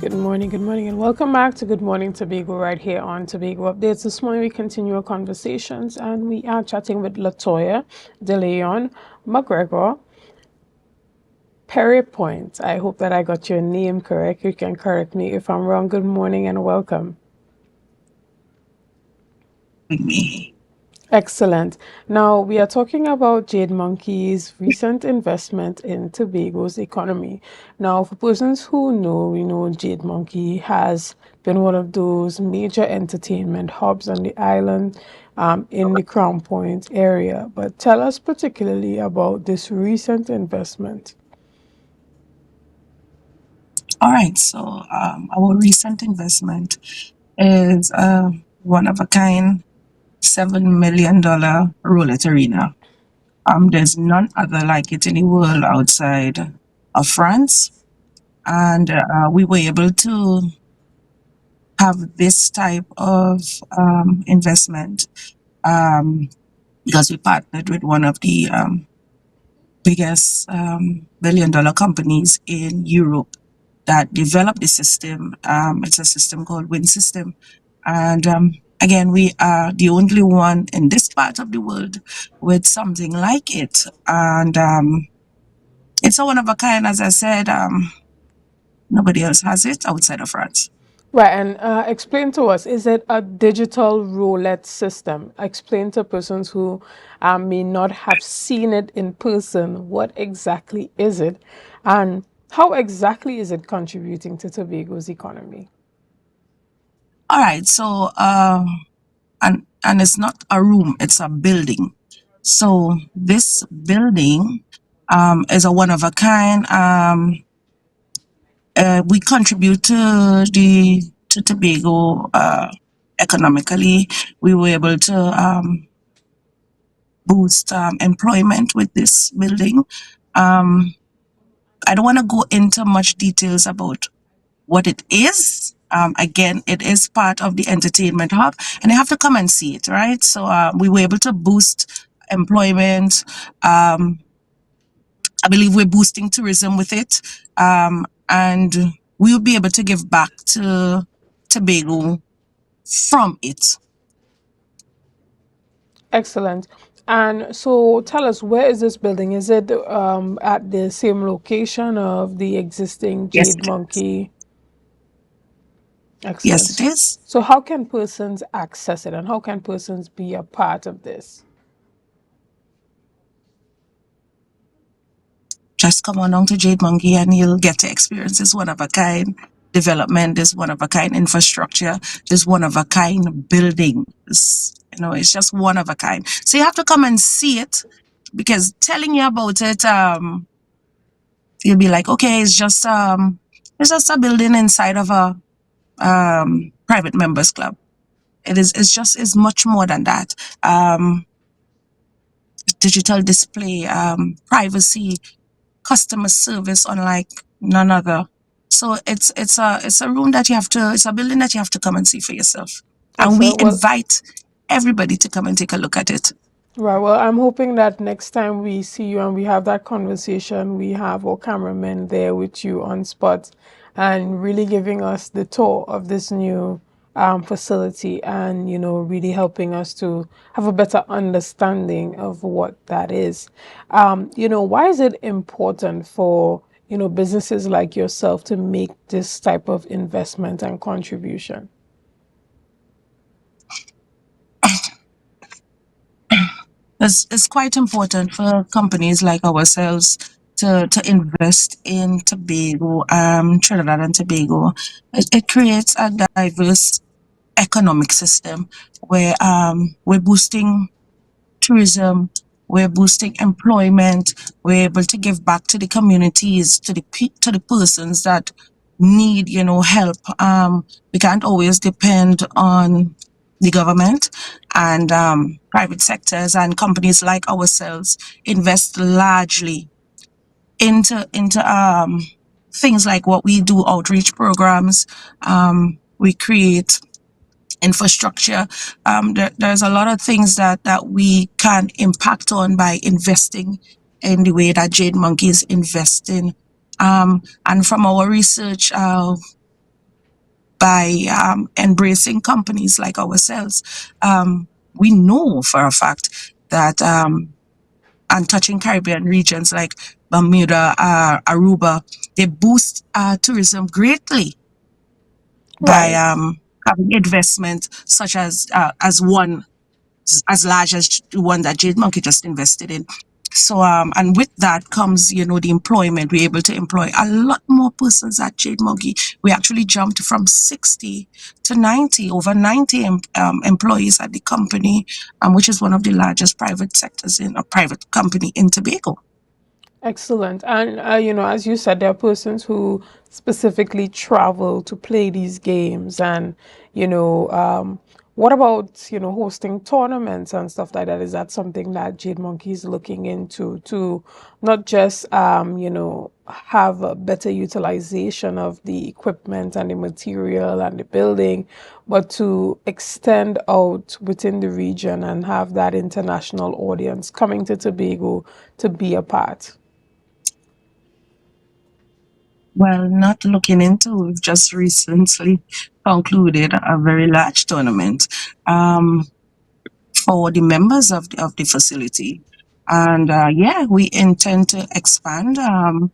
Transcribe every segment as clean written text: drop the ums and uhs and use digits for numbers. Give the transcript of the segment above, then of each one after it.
good morning, and welcome back to Good Morning Tobago right here on Tobago Updates. This morning we continue our conversations and we are chatting with LaToya DeLeon McGregor Pierrepoint. I hope that I got your name correct. You can correct me if I'm wrong. Good morning and welcome. Me. Excellent. Now, we are talking about Jade Monkey's recent investment in Tobago's economy. Now, for persons who know, we know Jade Monkey has been one of those major entertainment hubs on the island in the Crown Point area. But tell us particularly about this recent investment. All right, so our recent investment is one of a kind $7 million roulette arena. There's none other like it in the world outside of France, and we were able to have this type of investment um, because we partnered with one of the biggest $1 billion companies in Europe that developed the system. It's a system called Win System. And again, we are the only one in this part of the world with something like it. And it's a one of a kind, as I said. Nobody else has it outside of France. Right, and explain to us, is it a digital roulette system? Explain to persons who may not have seen it in person, what exactly is it, and how exactly is it contributing to Tobago's economy? All right, so and it's not a room; it's a building. So this building is a one of a kind. We contribute to the to Tobago economically. We were able to boost employment with this building. Um, I don't want to go into much details about what it is. Again, it is part of the entertainment hub, and you have to come and see it, right? So we were able to boost employment. Um, I believe we're boosting tourism with it, and we'll be able to give back to Tobago from it. Excellent. And so tell us, where is this building? Is it at the same location of the existing Yes, Jade it is. Monkey? Yes, Excellent. it is. So how can persons access it and how can persons be a part of this? Just come on down to Jade Monkey and you'll get to experience this one of a kind development, this one of a kind infrastructure, this one of a kind building. It's just one of a kind. So you have to come and see it because telling you about it, you'll be like, okay, it's just a building inside of a private members club. It's much more than that. Digital display, privacy, customer service unlike none other. So it's a room that you have to it's a building that you have to come and see for yourself. And we Excellent. Well, invite everybody to come and take a look at it. right. Well, I'm hoping that next time we see you and we have that conversation, we have our cameraman there with you on spot and really giving us the tour of this new facility and, really helping us to have a better understanding of what that is. Why is it important for, businesses like yourself to make this type of investment and contribution? It's quite important for companies like ourselves to invest in Tobago, Trinidad and Tobago. It creates a diverse economic system where we're boosting tourism, we're boosting employment, we're able to give back to the communities, to the persons that need, help. We can't always depend on the government and private sectors and companies like ourselves invest largely into things like what we do outreach programs. We create infrastructure. There's a lot of things that we can impact on by investing in the way that Jade Monkey is investing. And from our research, by embracing companies like ourselves, we know for a fact that and touching Caribbean regions like Bermuda, Aruba, they boost tourism greatly by Right. having investment such as one as large as the one that Jade Monkey just invested in. So and with that comes, the employment. We're able to employ a lot more persons at Jade Monkey. We actually jumped from 60 to 90, over 90 employees at the company, which is one of the largest private sectors in a private company in Tobago. Excellent. And, as you said, there are persons who specifically travel to play these games. And, what about, hosting tournaments and stuff like that? Is that something that Jade Monkey is looking into to not just, have a better utilization of the equipment and the material and the building, but to extend out within the region and have that international audience coming to Tobago to be a part? Well, not looking into, we've just recently concluded a very large tournament. For the members of the facility. And yeah, we intend to expand. And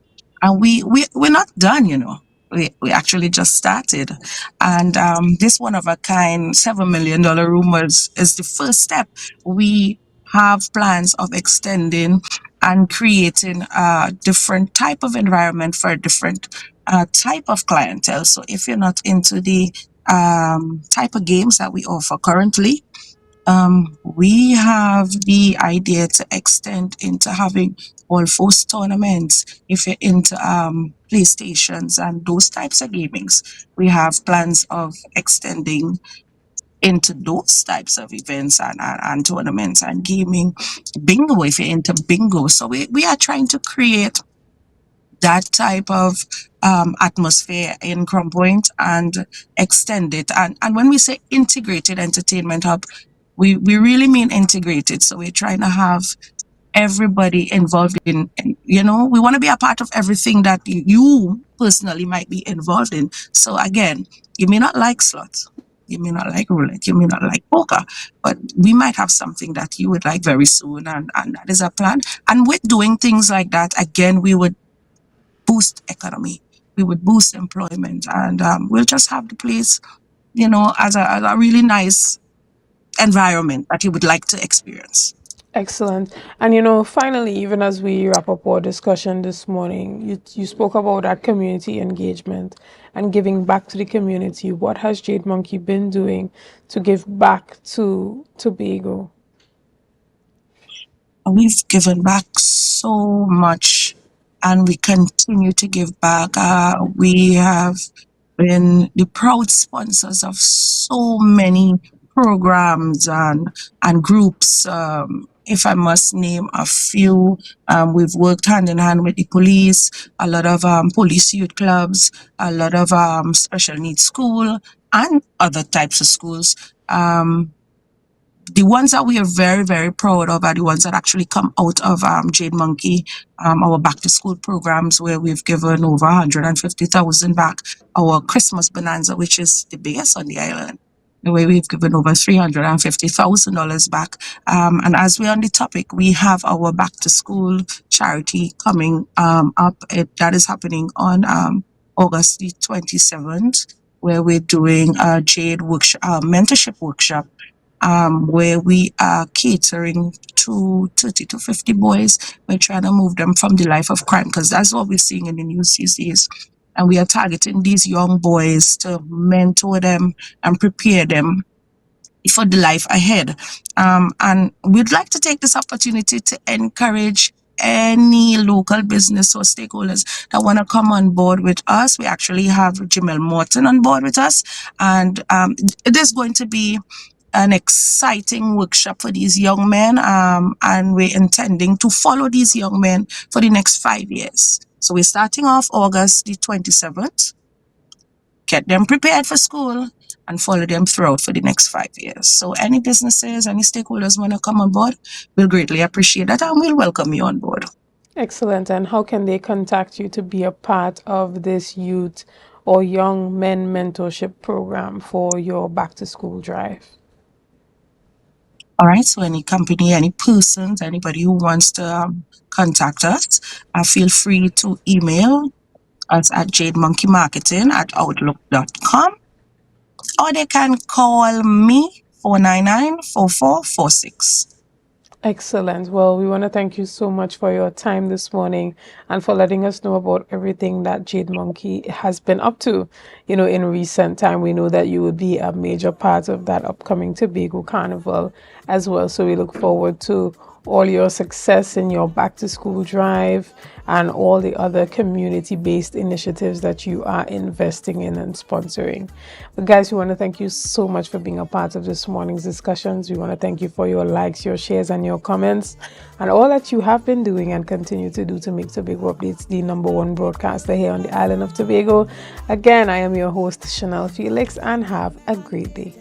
we're not done, We actually just started. And this one of a kind $7 million room is the first step. We have plans of extending and creating a different type of environment for a different type of clientele. So if you're not into the type of games that we offer currently, we have the idea to extend into having all force tournaments. If you're into PlayStations and those types of gamings, we have plans of extending into those types of events and tournaments and gaming. Bingo, if you're into bingo. So we are trying to create that type of atmosphere in Crown Point and extend it. And when we say integrated entertainment hub, we really mean integrated. So we're trying to have everybody involved we want to be a part of everything that you personally might be involved in. So again, you may not like slots, you may not like roulette, you may not like poker, but we might have something that you would like very soon, and that is a plan. And with doing things like that, again, we would boost economy, we would boost employment, and we'll just have the place, as a really nice environment that you would like to experience. Excellent. And finally, even as we wrap up our discussion this morning, you spoke about that community engagement and giving back to the community. What has Jade Monkey been doing to give back to Tobago? We've given back so much and we continue to give back. We have been the proud sponsors of so many programs and groups. If I must name a few, we've worked hand in hand with the police, a lot of police youth clubs, a lot of special needs school, and other types of schools. The ones that we are very, very proud of are the ones that actually come out of Jade Monkey, our back to school programs, where we've given over 150,000 back. Our Christmas Bonanza, which is the biggest on the island, the way we've given over $350,000 back. And as we're on the topic, we have our back to school charity coming up. That is happening on August the 27th, where we're doing a Jade workshop, mentorship workshop, where we are catering to 30 to 50 boys. We're trying to move them from the life of crime, because that's what we're seeing in the news these days. And we are targeting these young boys to mentor them and prepare them for the life ahead. And we'd like to take this opportunity to encourage any local business or stakeholders that want to come on board with us. We actually have Jamel Morton on board with us, and it is going to be an exciting workshop for these young men, and we're intending to follow these young men for the next 5 years. So we're starting off August the 27th, get them prepared for school, and follow them throughout for the next 5 years. So any businesses, any stakeholders want to come on board, we'll greatly appreciate that, and we'll welcome you on board. Excellent. And how can they contact you to be a part of this youth or young men mentorship program for your back to school drive? All right, so any company, any persons, anybody who wants to contact us, feel free to email us at jademonkeymarketing@outlook.com, or they can call me 499-4446. Excellent. Well, we want to thank you so much for your time this morning and for letting us know about everything that Jade Monkey has been up to. In recent time, we know that you would be a major part of that upcoming Tobago Carnival as well. So we look forward to all your success in your back to school drive and all the other community based initiatives that you are investing in and sponsoring. But guys, we want to thank you so much for being a part of this morning's discussions. We want to thank you for your likes, your shares, and your comments, and all that you have been doing and continue to do to make Tobago Updates the #1 broadcaster here on the island of Tobago. Again, I am your host, Shenell Felix, and have a great day.